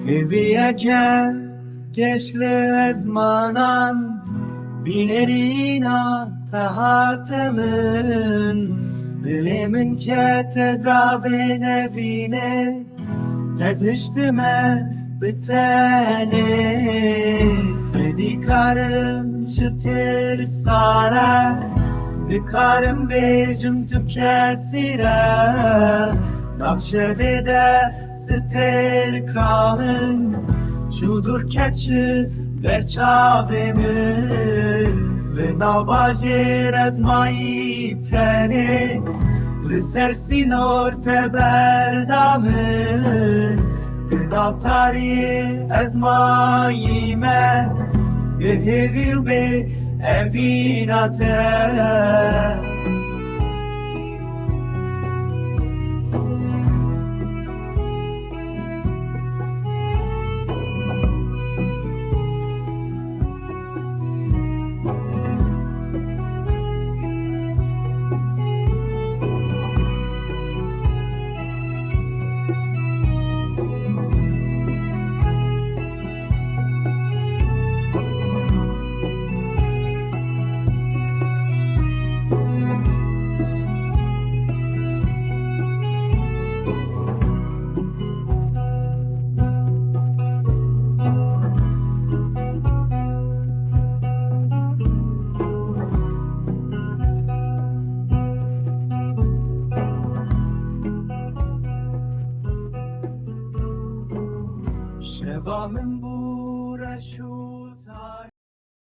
Hüviyeke geçle ezmanan binerina tahatımın bilimin ke tedavi nevine teziştime bitene fedikarım çıtır sara Nikarım bejim tükesire Nakşevide ster kralın Şudur keçi berçavemin Ve navbajir ez mayi teni Lisersin orte berdamın Gıdaftari ez mayime Gehevil be evinate Şevamın bu reşu